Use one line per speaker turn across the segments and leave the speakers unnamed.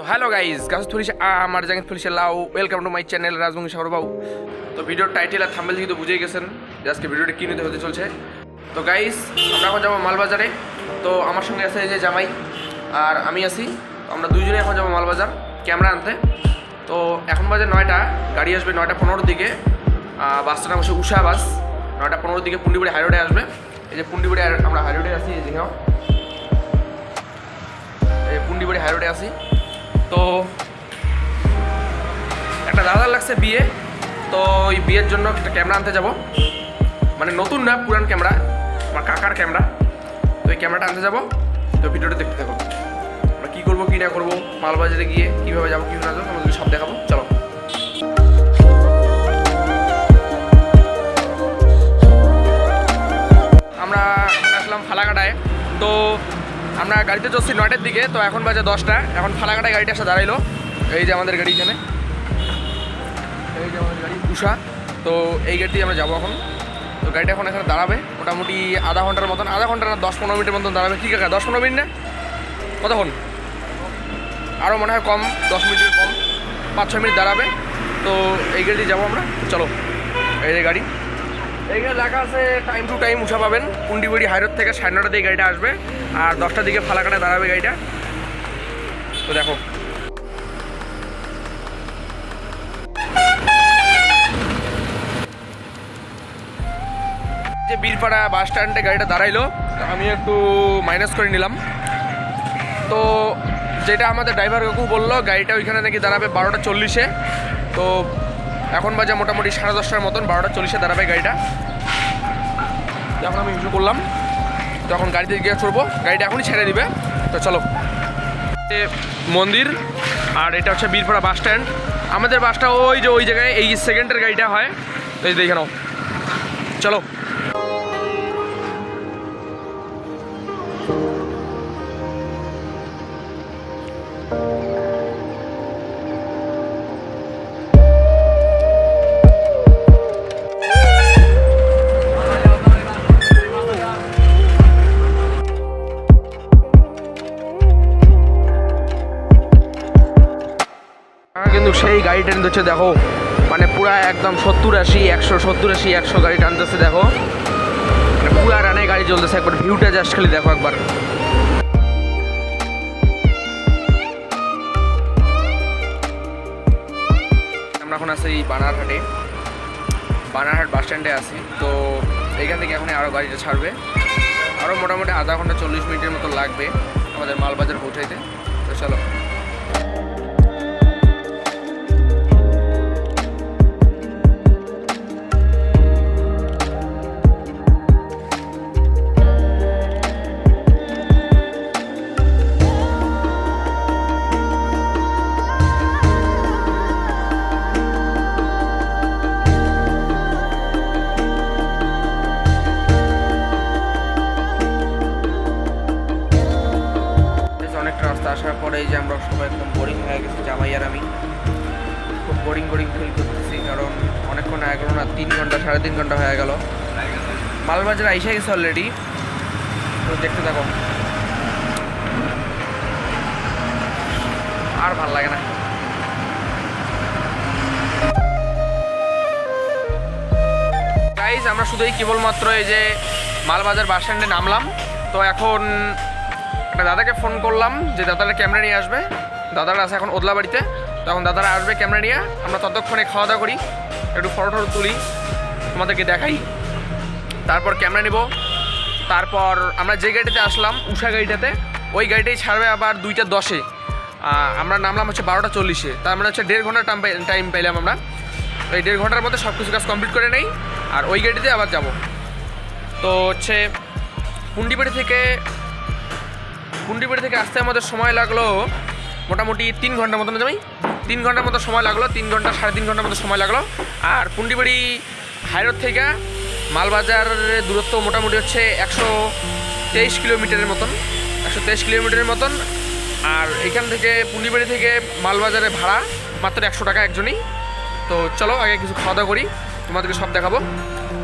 তো hello guys গাছ থুলিছে আমার জায়গায় থুলিছে লাউ welcome to my channel Rajbanshi Sagar Babu. তো ভিডিওর টাইটেল আর থাম্বনেল থেকে তো বুঝেই গেছেন যে আজকে ভিডিওটা কী নিতে হতে চলছে। তো গাইজ আমরা এখন যাবো মালবাজারে। তো আমার সঙ্গে আছে যে জামাই আর আমি আছি, আমরা দুইজনে এখন যাবো মালবাজার ক্যামেরা আনতে। তো এখন বাজে 9টা, গাড়ি আসবে 9:15 দিকে। বাসটার নাম হচ্ছে উষা বাস। 9:15 দিকে পুন্ডিবাড়ি হাইরোডে আসবে। এই যে পুন্ডিবাড়ি আমরা হাইরোডে আছি, এই যে পুন্ডিবাড়ি হাইরোডে আছি। তো একটা দাদার লাগছে বিয়ে, তো ওই বিয়ের জন্য একটা ক্যামেরা আনতে যাব, মানে নতুন না পুরান ক্যামেরা, আমার কাকার ক্যামেরা। তো এই ক্যামেরাটা আনতে যাব। তো ভিডিওটা দেখতে থাকো, আমরা কী করবো কী না করবো, মালবাজারে গিয়ে কীভাবে যাবো কীভাবে না যাবো আমাদের সব দেখাবো। চলো আমরা আসলাম ফালাকাটায়। তো আমরা গাড়িতে চলছি 9টার দিকে, তো এখন বাজে 10টা। এখন ফালাকাটায় গাড়িটা এসে দাঁড়াইলো। এই যে আমাদের গাড়ি এখানে, এই যে আমাদের গাড়ি উষা। তো এই গাড়িতেই আমরা যাবো এখন। তো গাড়িটা এখন এখানে দাঁড়াবে মোটামুটি আধা ঘন্টার মতন, আধা ঘন্টা না 10-15 মিনিটের মতন দাঁড়াবে। ঠিক আছে, 10-15 মিনিট না, কতক্ষণ আরও মনে হয় কম, 10 মিনিটের কম, 5-6 মিনিট দাঁড়াবে। তো এই গাড়িতে যাবো আমরা। চলো এই যে গাড়ি, এইখানে লেখা আছে টাইম টু টাইম উষা পাবেন। পুন্ডিবাড়ি হাইরোড থেকে 9:30 দিকে গাড়িটা আসবে আর 10টার দিকে ফালাকাটায় দাঁড়াবে গাড়িটা। তো দেখো যে বীরপাড়া বাস স্ট্যান্ডে গাড়িটা দাঁড়াইলো, আমি একটু মাইনাস করে নিলাম। তো যেটা আমাদের ড্রাইভার কাকু বললো, গাড়িটা ওইখানে নাকি দাঁড়াবে 12:40-এ। তো এখন বাজে মোটামুটি 10:30টার মতন, 12:40-এ দাঁড়াবে গাড়িটা। এখন আমি ইস্যু করলাম, তখন গাড়িতে গিয়ে চড়বো, গাড়িটা এখনই ছেড়ে দিবে। তো চলো, মন্দির আর এটা হচ্ছে বীরপাড়া বাস স্ট্যান্ড। আমাদের বাসটা ওই যে ওই জায়গায় এই সেকেন্ডের গাড়িটা হয়। তো এই দেখে নাও, চলো। কিন্তু সেই গাড়ি ট্রেন হচ্ছে দেখো, মানে পুরা একদম 70-80, 170-80-100 গাড়ি টানতেছে দেখো, মানে পুরা রানে গাড়ি চলতেছে। একবার ভিউটা জাস্ট খালি দেখো একবার। আমরা এখন আছি বানারহাটে, বানারহাট বাস স্ট্যান্ডে আছি। তো এইখান থেকে এখন আরও গাড়িটা ছাড়বে, আরও মোটামুটি আধা ঘন্টা 40 মিনিটের মতো লাগবে আমাদের মালবাজার পৌঁছাইতে। তো চলো। আসার পরে এই যে আমরা সবাই একদম বোরিং হয়ে গেছি, জামাই আর আমি খুব বোরিং ফিল করতেছি, কারণ অনেকক্ষণ হয়ে গেল না, 3 ঘন্টা 3.5 ঘন্টা হয়ে গেল। মালবাজার আইসা গেছে অলরেডি। তো দেখতে থাকো, আর ভাল লাগে না। গাইজ আমরা শুধুই কেবলমাত্র এই যে মালবাজার বাস স্ট্যান্ডে নামলাম। তো এখন একটা দাদাকে ফোন করলাম যে দাদারা ক্যামেরা নিয়ে আসবে। দাদারা আছে এখন ওদলাবাড়িতে, তখন দাদারা আসবে ক্যামেরা নিয়ে। আমরা ততক্ষণে খাওয়া দাওয়া করি, একটু ফটো তুলি, তোমাদেরকে দেখাই, তারপর ক্যামেরা নিব। তারপর আমরা যে গাড়িটাতে আসলাম উষা গাড়িটাতে, ওই গাড়িটাই ছাড়বে আবার 2:10-এ। আমরা নামলাম হচ্ছে 12:40-এ, তার মানে হচ্ছে 1.5 ঘন্টা টাইম পাইলাম আমরা। এই 1.5 ঘন্টার মধ্যে সব কিছু কাজ কমপ্লিট করে নেই আর ওই গাড়িতে আবার যাব। তো হচ্ছে পুন্ডিবাড়ি থেকে আসতে আমাদের সময় লাগলো মোটামুটি 3 ঘন্টার মতন। যাই 3 ঘন্টার মতো সময় লাগলো, 3 ঘন্টা 3.5 ঘন্টার মতো সময় লাগলো। আর পুন্ডিবাড়ি হাইরোড থেকে মালবাজারের দূরত্ব মোটামুটি হচ্ছে 123 কিলোমিটারের মতন। আর এখান থেকে পুন্ডিবাড়ি থেকে মালবাজারে ভাড়া মাত্র 100 টাকা একজনই। তো চলো আগে কিছু খাওয়া দাওয়া করি, তোমাদেরকে সব দেখাবো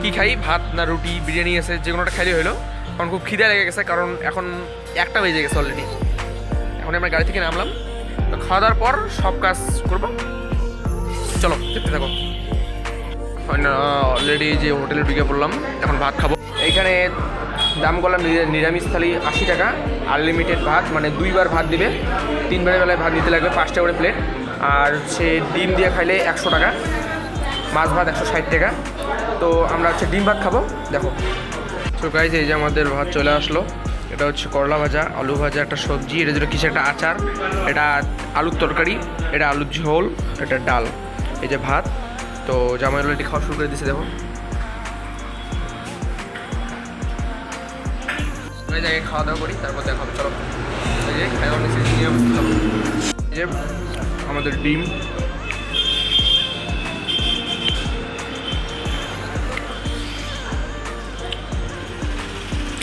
কি খাই, ভাত না রুটি বিরিয়ানি আছে, যে কোনোটা খাইলে হলো। কারণ খুব খিদে লেগে গেছে, কারণ এখন 1টা বেজে গেছে অলরেডি। এখন আমরা গাড়ি থেকে নামলাম, তো খাওয়া দাওয়ার পর সব কাজ করবো, চলো দেখতে থাকো। অলরেডি যে হোটেলে ঢুকে পড়লাম, এখন ভাত খাবো। এইখানে দাম করলাম নিরামিষ থালি 80 টাকা, আনলিমিটেড ভাত, মানে 2 বার ভাত দিবে, 3 বারের বেলায় ভাত দিতে লাগবে, 5টা করে প্লেট। আর হচ্ছে ডিম দিয়ে খাইলে 100 টাকা, মাছ ভাত 160 টাকা। তো আমরা হচ্ছে ডিম ভাত খাবো, দেখো। তো গাইজ এই যে আমাদের ভাত চলে আসলো, এটা হচ্ছে করলা ভাজা, আলু ভাজা, একটা সবজি, এটা যেটা কিছু একটা আচার, এটা আলুর তরকারি, এটা আলুর ঝোল, এটা ডাল, এই যে ভাত। তো জামাই অলরেডি খাওয়া শুরু করে দিয়েছে, দেখো। এই জায়গায় খাওয়া দাওয়া করি, তারপর দেখা হবে, চলো। এই যে খাওয়া নিচে নিয়ে চলো। এই যে আমাদের ডিম,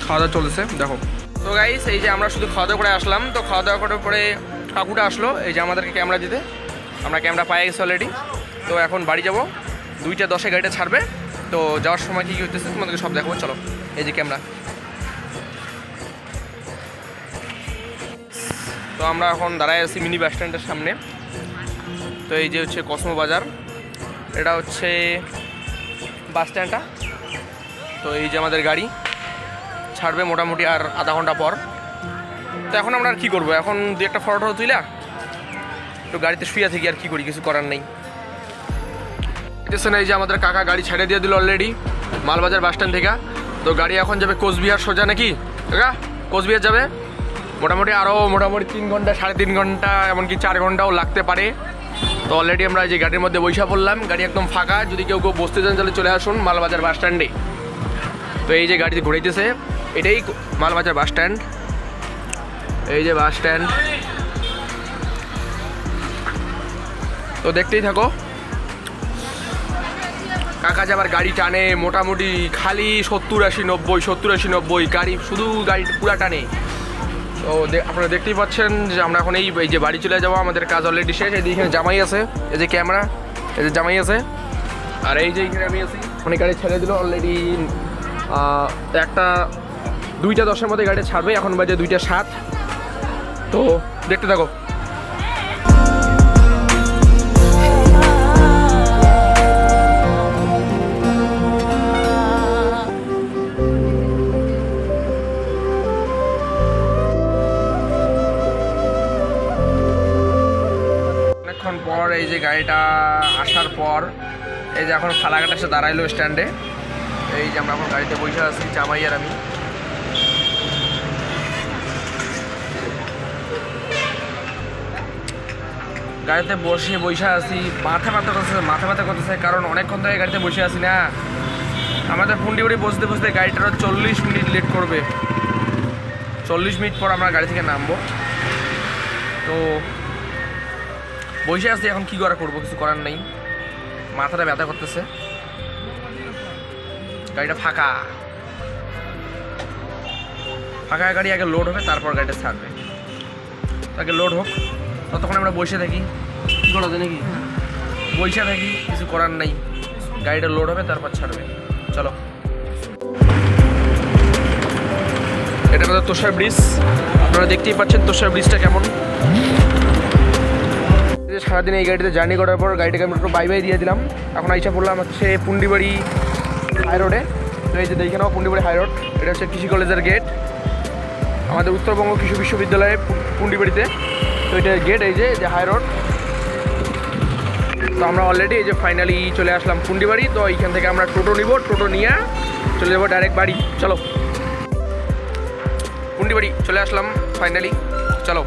খাওয়া দাওয়া চলতেছে, দেখো। তো গাইস এই যে আমরা শুধু খাওয়া দাওয়া করে আসলাম, তো খাওয়া দাওয়া করার পরে কাকুটা আসলো এই যে আমাদেরকে ক্যামেরা দিতে, আমরা ক্যামেরা পাই গেছি অলরেডি। তো এখন বাড়ি যাব, 2টা 10-এ গাড়িটা ছাড়বে। তো যাওয়ার সময় কী কী হইতেছে তোমাদেরকে সব দেখাবো, চলো। এই যে ক্যামেরা। তো আমরা এখন দাঁড়ায় আছি মিনি বাস স্ট্যান্ডের সামনে। তো এই যে হচ্ছে কসমো বাজার, এটা হচ্ছে বাস স্ট্যান্ডটা। তো এই যে আমাদের গাড়ি ছাড়বে মোটামুটি আর আধা ঘন্টা পর। তো এখন আমরা আর কী করবো, এখন 2-একটা ফটো তুইলা তো গাড়িতে শুয়ে থাকি, আর কী করি, কিছু করার নেই। এই যে আমাদের কাকা গাড়ি ছেড়ে দিয়ে দিল অলরেডি মালবাজার বাস স্ট্যান্ড থেকে। তো গাড়ি এখন যাবে কোচবিহার সোজা, নাকি কাকা? কোচবিহার যাবে মোটামুটি, আরও মোটামুটি 3 ঘন্টা, 3.5 ঘন্টা, এমনকি 4 ঘন্টাও লাগতে পারে। তো অলরেডি আমরা যে গাড়ির মধ্যে বৈশা পড়লাম, গাড়ি একদম ফাঁকা, যদি কেউ বসতে চান তাহলে চলে আসুন মালবাজার বাস স্ট্যান্ডে। তো এই যে গাড়িতে ঘুরাইতেছে, এটাই মালবাজার বাস স্ট্যান্ড, এই যে বাস স্ট্যান্ড। তো দেখতেই থাকো, কাকা যাবার গাড়ি টানে মোটামুটি খালি 70-80-90 গাড়ি, শুধু গাড়ি পুরা টানে। তো আপনারা দেখতেই পাচ্ছেন যে আমরা এখন এই যে বাড়ি চলে যাবো, আমাদের কাজ অলরেডি শেষ। এই যে এখানে জামাই আছে, এই যে ক্যামেরা, এই যে জামাই আছে, আর এই যে এখানে আমি আছি। অনেক গাড়ি ছেড়ে দিল অলরেডি, 2টা 10-এর মধ্যে গাড়ি ছাড়বে, এখন বাজে 2টা 7। তো দেখতে থাকো। অনেকক্ষণ পর এই যে গাড়িটা আসার পর এই যে এখন ফালাকাটা এসে দাঁড়াইলো স্ট্যান্ডে। এই যে আমরা এখন গাড়িতে বসে আছি, জামাই আর আমি। গাড়িতে বসে আছি, মাথা ব্যথা করতেছে, কারণ অনেকক্ষণ ধরে গাড়িতে বসে আছি না। আমাদের পুন্ডিগুড়ি বসতে বসতে গাড়িটারও 40 মিনিট লেট করবে। 40 মিনিট পর আমরা গাড়ি থেকে নামবো। তো বসে আছি, এখন কী করবো, কিছু করার নেই, মাথাটা ব্যথা করতেছে। গাড়িটা ফাঁকা গাড়ি আগে লোড হবে, তারপর গাড়িটা ছাড়বে। আগে লোড হোক, ততক্ষণ আমরা বসে থাকি, কী করা যায় নাকি, বসে থাকি, কিছু করার নেই। গাড়িটা লোড হবে, তারপর ছাড়বে, চলো। এটা আমাদের তোষার ব্রিজ, আপনারা দেখতেই পাচ্ছেন তোষার ব্রিজটা কেমন। সারাদিন এই গাড়িতে জার্নি করার পর গাড়িটাকে আমি একটু বাই দিয়ে দিলাম। এখন আইসা পড়লাম হচ্ছে পুন্ডিবাড়ি হাই রোডে। তো এই যে দেখে নাও পুন্ডিবাড়ি হাই রোড, এটা হচ্ছে কৃষি কলেজের গেট, আমাদের উত্তরবঙ্গ কৃষি বিশ্ববিদ্যালয়ে পুন্ডিবাড়িতে। তো এটা গেট, এই যে হাই রোড। তো আমরা অলরেডি এই যে ফাইনালি চলে আসলাম পুন্ডিবাড়ি। তো এইখান থেকে আমরা টোটো নিব, টোটো নিয়ে চলে যাবো ডাইরেক্ট বাড়ি, চলো। পুন্ডিবাড়ি চলে আসলাম ফাইনালি, চলো।